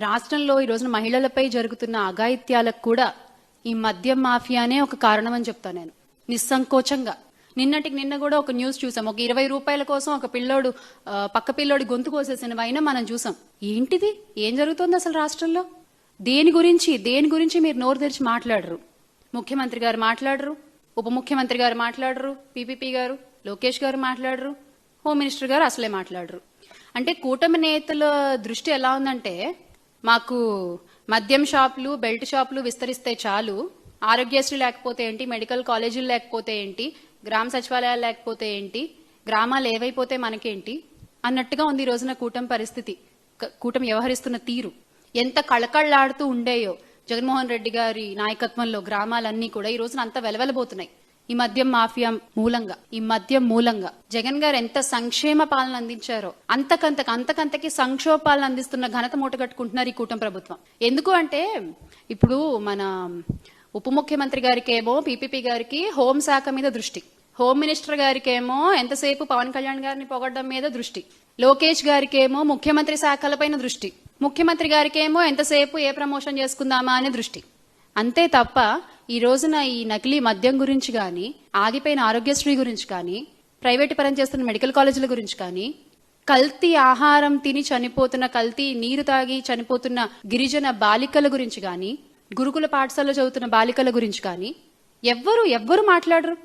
రాష్ట్రంలో ఈ రోజున మహిళలపై జరుగుతున్న అఘాయిత్యాలకు కూడా ఈ మద్యం మాఫియానే ఒక కారణం అని చెప్తాను నేను నిస్సంకోచంగా. నిన్నటికి నిన్న కూడా ఒక న్యూస్ చూసాం. ఒక 20 రూపాయల కోసం ఒక పిల్లోడు పక్క పిల్లోడి గొంతు కోసేసిన వైన మనం చూసాం. ఏంటిది? ఏం జరుగుతోంది అసలు రాష్ట్రంలో? దేని గురించి మీరు నోరు తెరిచి మాట్లాడరు. ముఖ్యమంత్రి గారు మాట్లాడరు, ఉప ముఖ్యమంత్రి గారు మాట్లాడరు, పీపీపీ గారు, లోకేష్ గారు మాట్లాడరు, హోమ్ మినిస్టర్ గారు అసలే మాట్లాడరు. అంటే కూటమి నేతల దృష్టి ఎలా ఉందంటే, మాకు మద్యం షాపులు, బెల్ట్ షాపులు విస్తరిస్తే చాలు, ఆరోగ్యశ్రీ లేకపోతే ఏంటి, మెడికల్ కాలేజీలు లేకపోతే ఏంటి, గ్రామ సచివాలయాలు లేకపోతే ఏంటి, గ్రామాలు ఏవైపోతే మనకేంటి అన్నట్టుగా ఉంది ఈ రోజున కూటమి పరిస్థితి. కూటమి వ్యవహరిస్తున్న తీరు ఎంత కళకళ్లాడుతూ ఉండేయో జగన్మోహన్ రెడ్డి గారి నాయకత్వంలో గ్రామాలన్నీ కూడా ఈ రోజున అంత వెలవెలబోతున్నాయి. ఈ మద్యం మాఫియా మూలంగా, ఈ మద్యం మూలంగా జగన్ గారు ఎంత సంక్షేమ పాలన అందించారో అంతకంతకి సంక్షోభ పాలన అందిస్తున్న ఘనత మూటగట్టుకుంటున్నారు ఈ కూటమి ప్రభుత్వం. ఎందుకు అంటే ఇప్పుడు మన ఉప ముఖ్యమంత్రి గారికేమో పీపీపీ గారికి హోంశాఖ మీద దృష్టి, హోమ్ మినిస్టర్ గారికేమో ఎంతసేపు పవన్ కళ్యాణ్ గారిని పొగడ్డం మీద దృష్టి, లోకేష్ గారికేమో ముఖ్యమంత్రి శాఖలపైన దృష్టి, ముఖ్యమంత్రి గారికేమో ఎంతసేపు ఏ ప్రమోషన్ చేసుకుందామా అనే దృష్టి. అంతే తప్ప ఈ రోజున ఈ నకిలీ మద్యం గురించి కానీ, ఆగిపోయిన ఆరోగ్యశ్రీ గురించి కానీ, ప్రైవేటు పరం చేస్తున్న మెడికల్ కాలేజీల గురించి కానీ, కల్తీ ఆహారం తిని చనిపోతున్న, కల్తీ నీరు తాగి చనిపోతున్న గిరిజన బాలికల గురించి కానీ, గురుకుల పాఠశాలలో చదువుతున్న బాలికల గురించి కానీ ఎవ్వరు మాట్లాడరు.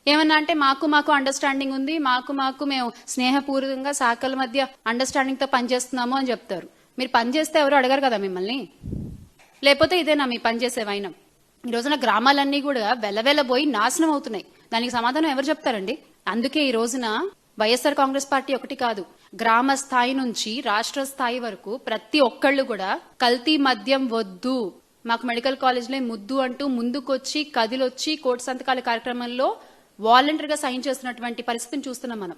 ఏమన్నా అంటే మాకు అండర్స్టాండింగ్ ఉంది, మాకు మేము స్నేహపూర్వకంగా శాఖల మధ్య అండర్స్టాండింగ్ తో పనిచేస్తున్నాము అని చెప్తారు. మీరు పనిచేస్తే ఎవరు అడగారు కదా మిమ్మల్ని. లేకపోతే ఇదేనా మీ పనిచేసే వైనం? ఈ రోజున గ్రామాలన్నీ కూడా వెలవెలబోయి నాశనం అవుతున్నాయి. దానికి సమాధానం ఎవరు చెప్తారండి? అందుకే ఈ రోజున వైఎస్ఆర్ కాంగ్రెస్ పార్టీ ఒకటి కాదు, గ్రామ స్థాయి నుంచి రాష్ట్ర స్థాయి వరకు ప్రతి ఒక్కళ్ళు కూడా కల్తీ మద్యం వద్దు, మాకు మెడికల్ కాలేజ్లే ముద్దు అంటూ ముందుకొచ్చి కదిలొచ్చి కోటి సంతకాల కార్యక్రమంలో వాలంటీర్ గా సైన్ చేస్తున్నటువంటి పరిస్థితిని చూస్తున్నాం మనం.